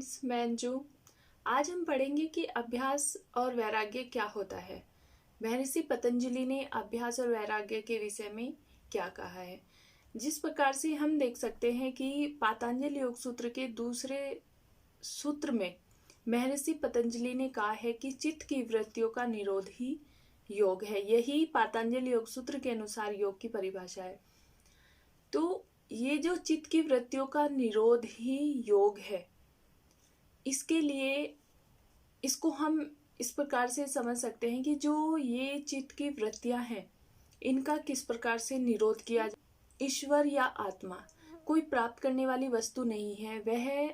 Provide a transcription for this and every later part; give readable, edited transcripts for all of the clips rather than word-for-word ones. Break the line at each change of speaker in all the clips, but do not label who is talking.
Friends, मैं अंजू। आज हम पढ़ेंगे कि अभ्यास और वैराग्य क्या होता है। महर्षि पतंजलि ने अभ्यास और वैराग्य के विषय में क्या कहा है। जिस प्रकार से हम देख सकते हैं कि पातंजलि योग सूत्र के दूसरे सूत्र में महर्षि पतंजलि ने कहा है कि चित्त की वृत्तियों का निरोध ही योग है। यही पातंजलि योग सूत्र के अनुसार योग की परिभाषा है। तो ये जो चित्त की वृत्तियों का निरोध ही योग है, इसके लिए इसको हम इस प्रकार से समझ सकते हैं कि जो ये चित्त की वृत्तियां हैं, इनका किस प्रकार से निरोध किया जाए। ईश्वर या आत्मा कोई प्राप्त करने वाली वस्तु नहीं है, वह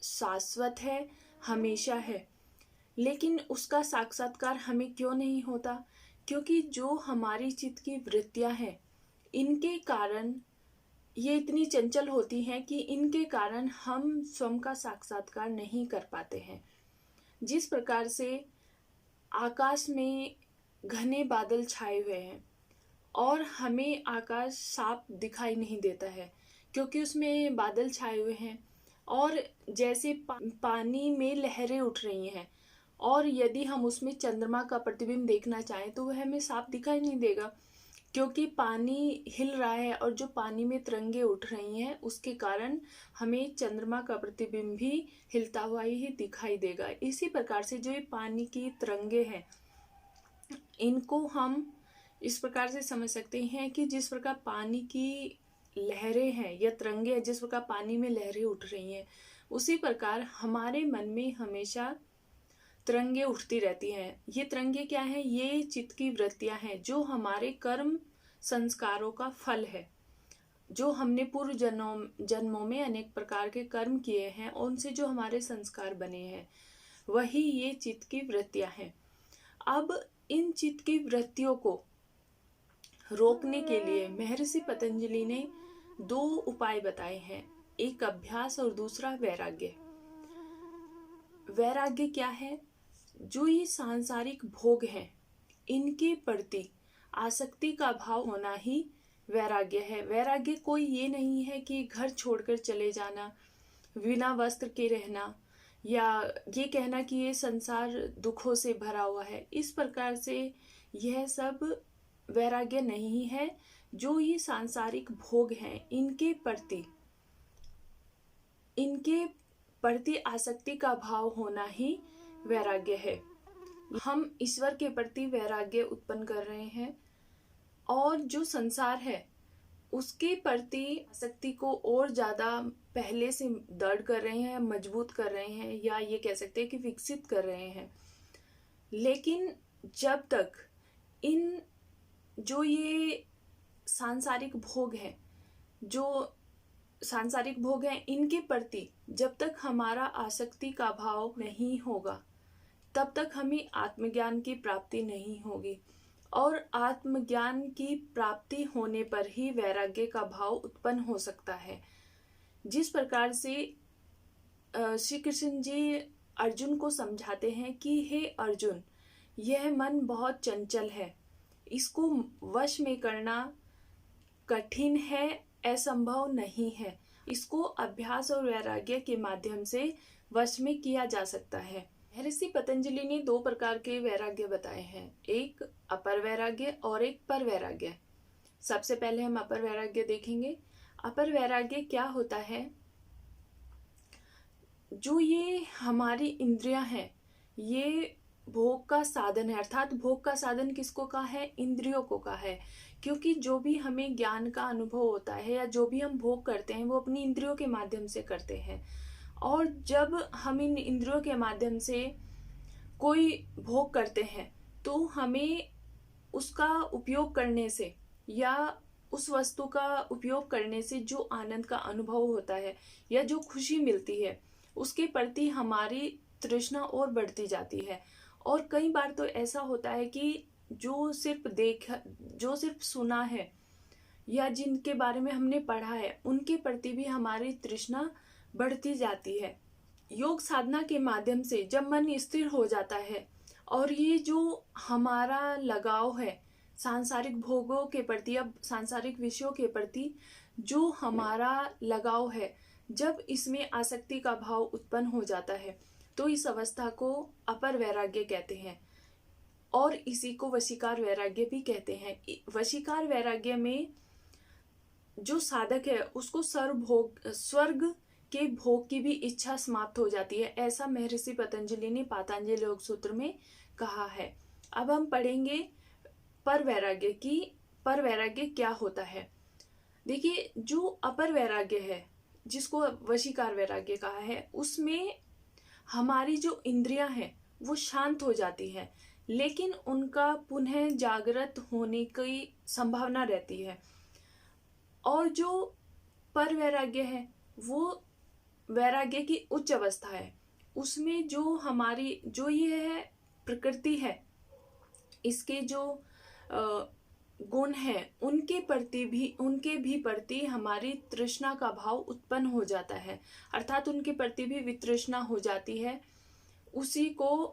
शाश्वत है, हमेशा है। लेकिन उसका साक्षात्कार हमें क्यों नहीं होता? क्योंकि जो हमारी चित्त की वृत्तियां हैं, इनके कारण ये इतनी चंचल होती हैं कि इनके कारण हम स्वयं का साक्षात्कार नहीं कर पाते हैं। जिस प्रकार से आकाश में घने बादल छाए हुए हैं और हमें आकाश साफ दिखाई नहीं देता है क्योंकि उसमें बादल छाए हुए हैं, और जैसे पानी में लहरें उठ रही हैं, और यदि हम उसमें चंद्रमा का प्रतिबिंब देखना चाहें तो वह हमें साफ दिखाई नहीं देगा क्योंकि पानी हिल रहा है, और जो पानी में तरंगे उठ रही हैं उसके कारण हमें चंद्रमा का प्रतिबिंब भी हिलता हुआ ही दिखाई देगा। इसी प्रकार से जो ये पानी की तरंगे हैं, इनको हम इस प्रकार से समझ सकते हैं कि जिस प्रकार पानी की लहरें हैं या तरंगे हैं, जिस प्रकार पानी में लहरें उठ रही हैं, उसी प्रकार हमारे मन में हमेशा तरंगे उठती रहती हैं। ये तरंगे क्या हैं? ये चित्त की वृत्तियां हैं जो हमारे कर्म संस्कारों का फल है। जो हमने पूर्व जन्मों में अनेक प्रकार के कर्म किए हैं, उनसे जो हमारे संस्कार बने हैं, वही ये चित्त की वृत्तियां हैं। अब इन चित्त की वृत्तियों को रोकने के लिए महर्षि पतंजलि ने दो उपाय बताए हैं, एक अभ्यास और दूसरा वैराग्य। वैराग्य क्या है? जो ये सांसारिक भोग हैं, इनके प्रति आसक्ति का भाव होना ही वैराग्य है। वैराग्य कोई ये नहीं है कि घर छोड़कर चले जाना, बिना वस्त्र के रहना, या ये कहना कि ये संसार दुखों से भरा हुआ है। इस प्रकार से यह सब वैराग्य नहीं है। जो ये सांसारिक भोग हैं, इनके प्रति आसक्ति का भाव होना ही वैराग्य है। हम ईश्वर के प्रति वैराग्य उत्पन्न कर रहे हैं, और जो संसार है उसके प्रति आसक्ति को और ज्यादा पहले से दृढ़ कर रहे हैं, मजबूत कर रहे हैं, या ये कह सकते हैं कि विकसित कर रहे हैं। लेकिन जब तक इन जो ये सांसारिक भोग हैं, इनके प्रति जब तक हमारा आसक्ति का भाव नहीं होगा, तब तक हमें आत्मज्ञान की प्राप्ति नहीं होगी, और आत्मज्ञान की प्राप्ति होने पर ही वैराग्य का भाव उत्पन्न हो सकता है। जिस प्रकार से श्री कृष्ण जी अर्जुन को समझाते हैं कि हे अर्जुन, यह मन बहुत चंचल है, इसको वश में करना कठिन है, असंभव नहीं है। इसको अभ्यास और वैराग्य के माध्यम से वश में किया जा सकता है। महर्षि पतंजलि ने दो प्रकार के वैराग्य बताए हैं, एक अपर वैराग्य और एक पर वैराग्य। सबसे पहले हम अपर वैराग्य देखेंगे। अपर वैराग्य क्या होता है? जो ये हमारी इंद्रियां हैं, ये भोग का साधन है। अर्थात भोग का साधन किसको कहा है? इंद्रियों को कहा है। क्योंकि जो भी हमें ज्ञान का अनुभव होता है या जो भी हम भोग करते हैं, वो अपनी इंद्रियों के माध्यम से करते हैं। और जब हम इन इंद्रियों के माध्यम से कोई भोग करते हैं, तो हमें उसका उपयोग करने से या उस वस्तु का उपयोग करने से जो आनंद का अनुभव होता है या जो खुशी मिलती है, उसके प्रति हमारी तृष्णा और बढ़ती जाती है। और कई बार तो ऐसा होता है कि जो सिर्फ सुना है या जिनके बारे में हमने पढ़ा है, उनके प्रति भी हमारी तृष्णा बढ़ती जाती है। योग साधना के माध्यम से जब मन स्थिर हो जाता है, और ये जो हमारा लगाव है सांसारिक भोगों के प्रति, अब सांसारिक विषयों के प्रति जो हमारा लगाव है, जब इसमें आसक्ति का भाव उत्पन्न हो जाता है तो इस अवस्था को अपर वैराग्य कहते हैं और इसी को वशीकार वैराग्य भी कहते हैं। वशीकार वैराग्य में जो साधक है उसको स्वर्ग के भोग की भी इच्छा समाप्त हो जाती है, ऐसा महर्षि पतंजलि ने पातंजलि योग सूत्र में कहा है। अब हम पढ़ेंगे पर वैराग्य क्या होता है। देखिए, जो अपर वैराग्य है जिसको वशीकार वैराग्य कहा है, उसमें हमारी जो इंद्रियां हैं वो शांत हो जाती है, लेकिन उनका पुनः जागृत होने की संभावना रहती है। और जो पर वैराग्य है वो वैराग्य की उच्च अवस्था है, उसमें जो हमारी जो ये है प्रकृति है, इसके जो गुण है उनके प्रति हमारी तृष्णा का भाव उत्पन्न हो जाता है, अर्थात उनके प्रति भी वितृष्णा हो जाती है, उसी को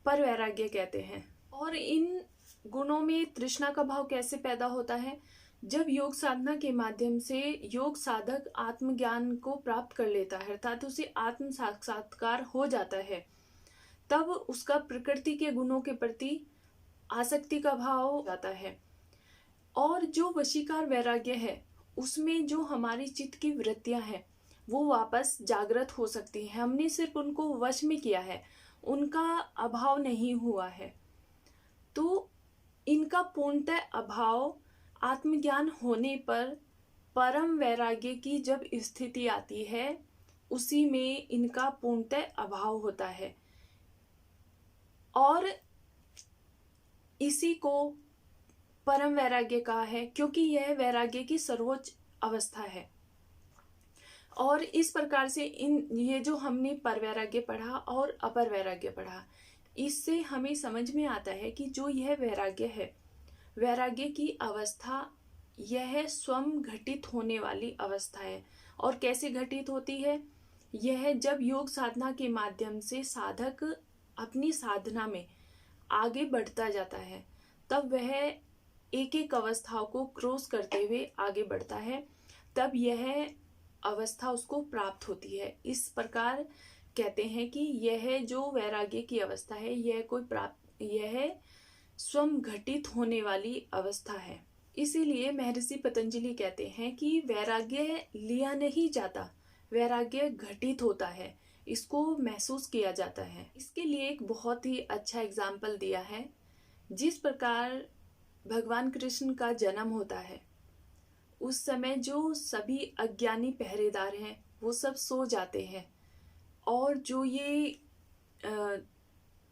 पर वैराग्य कहते हैं। और इन गुणों में तृष्णा का भाव कैसे पैदा होता है? जब योग साधना के माध्यम से योग साधक आत्मज्ञान को प्राप्त कर लेता है, अर्थात उसे आत्म साक्षात्कार हो जाता है, तब उसका प्रकृति के गुणों के प्रति आसक्ति का भाव हो जाता है। और जो वशीकार वैराग्य है उसमें जो हमारी चित्त की वृत्तियां हैं वो वापस जागृत हो सकती हैं, हमने सिर्फ उनको वश में किया है, उनका अभाव नहीं हुआ है। तो इनका पूर्णतः अभाव आत्मज्ञान होने पर परम वैराग्य की जब स्थिति आती है उसी में इनका पूर्णतः अभाव होता है, और इसी को परम वैराग्य कहा है क्योंकि यह वैराग्य की सर्वोच्च अवस्था है। और इस प्रकार से ये जो हमने पर वैराग्य पढ़ा और अपर वैराग्य पढ़ा, इससे हमें समझ में आता है कि जो यह वैराग्य है, वैराग्य की अवस्था यह स्वयं घटित होने वाली अवस्था है। और कैसे घटित होती है? यह जब योग साधना के माध्यम से साधक अपनी साधना में आगे बढ़ता जाता है, तब वह एक एक अवस्थाओं को क्रॉस करते हुए आगे बढ़ता है, तब यह अवस्था उसको प्राप्त होती है। इस प्रकार कहते हैं कि यह जो वैराग्य की अवस्था है यह स्वयं घटित होने वाली अवस्था है। इसीलिए महर्षि पतंजलि कहते हैं कि वैराग्य लिया नहीं जाता, वैराग्य घटित होता है, इसको महसूस किया जाता है। इसके लिए एक बहुत ही अच्छा एग्जाम्पल दिया है। जिस प्रकार भगवान कृष्ण का जन्म होता है, उस समय जो सभी अज्ञानी पहरेदार हैं वो सब सो जाते हैं, और जो ये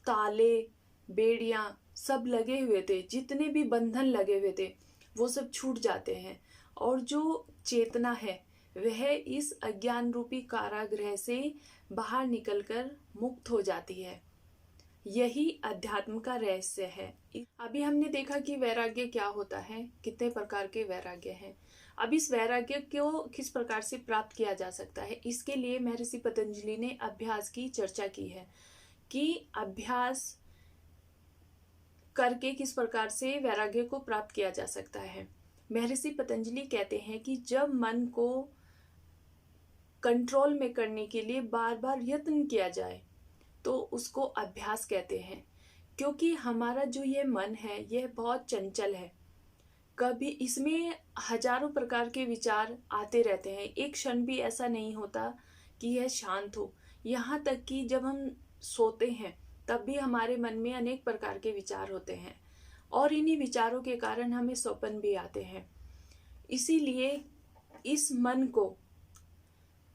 ताले बेड़ियां सब लगे हुए थे, जितने भी बंधन लगे हुए थे वो सब छूट जाते हैं, और जो चेतना है वह इस अज्ञान रूपी कारागृह से बाहर निकलकर मुक्त हो जाती है। यही अध्यात्म का रहस्य है। अभी हमने देखा कि वैराग्य क्या होता है, कितने प्रकार के वैराग्य हैं। अब इस वैराग्य को किस प्रकार से प्राप्त किया जा सकता है, इसके लिए महर्षि पतंजलि ने अभ्यास की चर्चा की है कि अभ्यास करके किस प्रकार से वैराग्य को प्राप्त किया जा सकता है। महर्षि पतंजलि कहते हैं कि जब मन को कंट्रोल में करने के लिए बार बार यत्न किया जाए तो उसको अभ्यास कहते हैं, क्योंकि हमारा जो ये मन है यह बहुत चंचल है, कभी इसमें हजारों प्रकार के विचार आते रहते हैं, एक क्षण भी ऐसा नहीं होता कि यह शांत हो। यहाँ तक कि जब हम सोते हैं तब भी हमारे मन में अनेक प्रकार के विचार होते हैं, और इन्हीं विचारों के कारण हमें स्वप्न भी आते हैं। इसीलिए इस मन को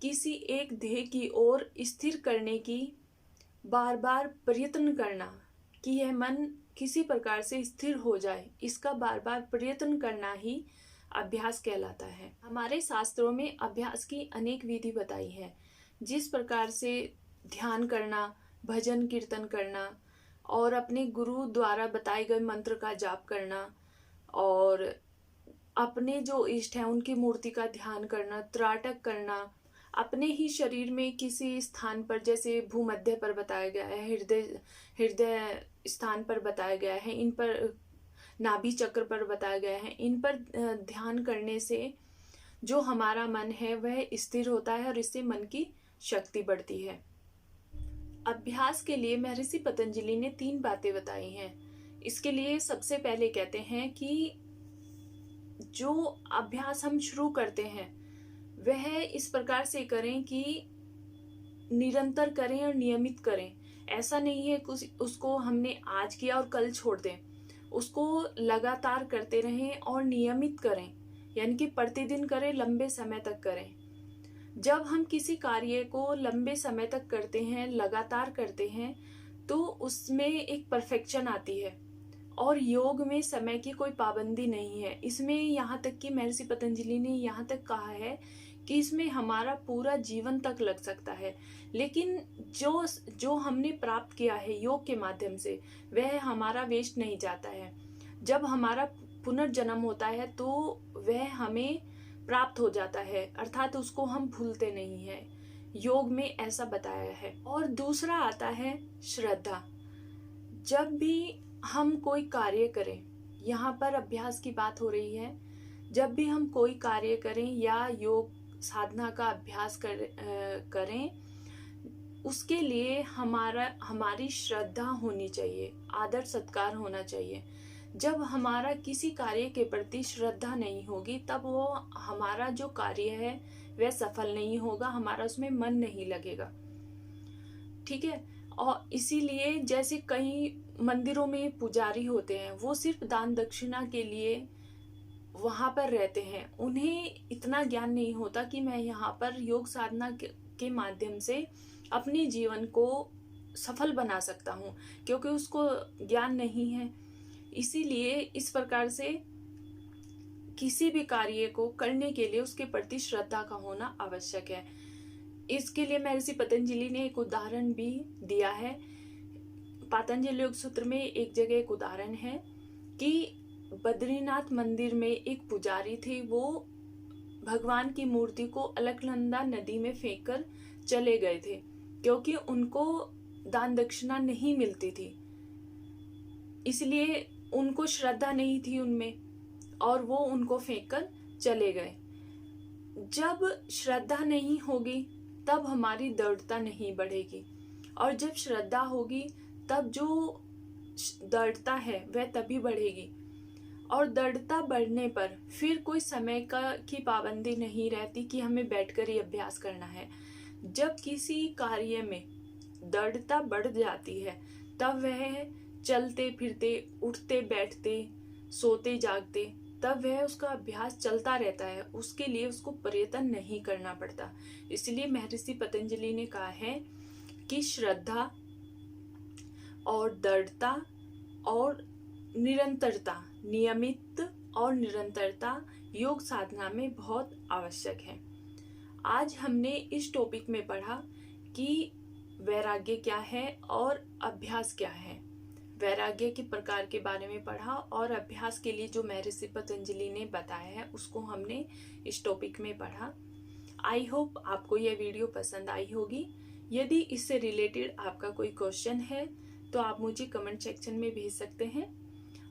किसी एक ध्येय की ओर स्थिर करने की बार बार प्रयत्न करना, कि यह मन किसी प्रकार से स्थिर हो जाए, इसका बार बार प्रयत्न करना ही अभ्यास कहलाता है। हमारे शास्त्रों में अभ्यास की अनेक विधि बताई है, जिस प्रकार से ध्यान करना, भजन कीर्तन करना, और अपने गुरु द्वारा बताए गए मंत्र का जाप करना, और अपने जो इष्ट हैं उनकी मूर्ति का ध्यान करना, त्राटक करना, अपने ही शरीर में किसी स्थान पर, जैसे भूमध्य पर बताया गया है, हृदय स्थान पर बताया गया है, इन पर नाभि चक्र पर बताया गया है, इन पर ध्यान करने से जो हमारा मन है वह स्थिर होता है और इससे मन की शक्ति बढ़ती है। अभ्यास के लिए महर्षि पतंजलि ने 3 बातें बताई हैं। इसके लिए सबसे पहले कहते हैं कि जो अभ्यास हम शुरू करते हैं वह इस प्रकार से करें कि निरंतर करें और नियमित करें। ऐसा नहीं है कि उसको हमने आज किया और कल छोड़ दें, उसको लगातार करते रहें और नियमित करें, यानी कि प्रतिदिन करें, लंबे समय तक करें। जब हम किसी कार्य को लंबे समय तक करते हैं, लगातार करते हैं, तो उसमें एक परफेक्शन आती है। और योग में समय की कोई पाबंदी नहीं है। इसमें यहाँ तक कि महर्षि पतंजलि ने यहाँ तक कहा है कि इसमें हमारा पूरा जीवन तक लग सकता है, लेकिन जो हमने प्राप्त किया है योग के माध्यम से वह हमारा वेस्ट नहीं जाता है। जब हमारा पुनर्जन्म होता है तो वह हमें प्राप्त हो जाता है, अर्थात उसको हम भूलते नहीं हैं। योग में ऐसा बताया है। और दूसरा आता है श्रद्धा। जब भी हम कोई कार्य करें, यहाँ पर अभ्यास की बात हो रही है, जब भी हम कोई कार्य करें या योग साधना का अभ्यास करें, उसके लिए हमारी श्रद्धा होनी चाहिए, आदर सत्कार होना चाहिए। जब हमारा किसी कार्य के प्रति श्रद्धा नहीं होगी तब वो हमारा जो कार्य है वह सफल नहीं होगा, हमारा उसमें मन नहीं लगेगा। ठीक है। और इसीलिए जैसे कई मंदिरों में पुजारी होते हैं, वो सिर्फ दान दक्षिणा के लिए वहां पर रहते हैं। उन्हें इतना ज्ञान नहीं होता कि मैं यहाँ पर योग साधना के माध्यम से अपने जीवन को सफल बना सकता हूँ, क्योंकि उसको ज्ञान नहीं है। इसीलिए इस प्रकार से किसी भी कार्य को करने के लिए उसके प्रति श्रद्धा का होना आवश्यक है। इसके लिए महर्षि पतंजलि ने एक उदाहरण भी दिया है। पतंजलि योग सूत्र में एक जगह एक उदाहरण है कि बद्रीनाथ मंदिर में एक पुजारी थे, वो भगवान की मूर्ति को अलकनंदा नदी में फेंककर चले गए थे, क्योंकि उनको दान दक्षिणा नहीं मिलती थी, इसलिए उनको श्रद्धा नहीं थी उनमें और वो उनको फेंककर चले गए। जब श्रद्धा नहीं होगी तब हमारी दृढ़ता नहीं बढ़ेगी, और जब श्रद्धा होगी तब जो दृढ़ता है वह तभी बढ़ेगी। और दृढ़ता बढ़ने पर फिर कोई समय की पाबंदी नहीं रहती कि हमें बैठकर ही अभ्यास करना है। जब किसी कार्य में दृढ़ता बढ़ जाती है तब वह चलते फिरते, उठते बैठते, सोते जागते, तब वह उसका अभ्यास चलता रहता है, उसके लिए उसको प्रयत्न नहीं करना पड़ता। इसलिए महर्षि पतंजलि ने कहा है कि श्रद्धा और दृढ़ता और निरंतरता, नियमित और निरंतरता योग साधना में बहुत आवश्यक है। आज हमने इस टॉपिक में पढ़ा कि वैराग्य क्या है और अभ्यास क्या है। वैराग्य के प्रकार के बारे में पढ़ा और अभ्यास के लिए जो महर्षि पतंजलि ने बताया है उसको हमने इस टॉपिक में पढ़ा। आई होप आपको यह वीडियो पसंद आई होगी। यदि इससे रिलेटेड आपका कोई क्वेश्चन है तो आप मुझे कमेंट सेक्शन में भेज सकते हैं,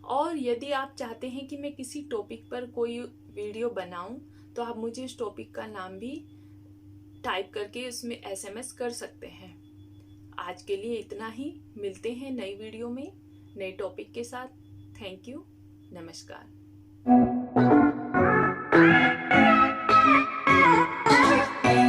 और यदि आप चाहते हैं कि मैं किसी टॉपिक पर कोई वीडियो बनाऊं तो आप मुझे उस टॉपिक का नाम भी टाइप करके उसमें SMS कर सकते हैं। आज के लिए इतना ही। मिलते हैं नई वीडियो में नए टॉपिक के साथ। Thank you. नमस्कार।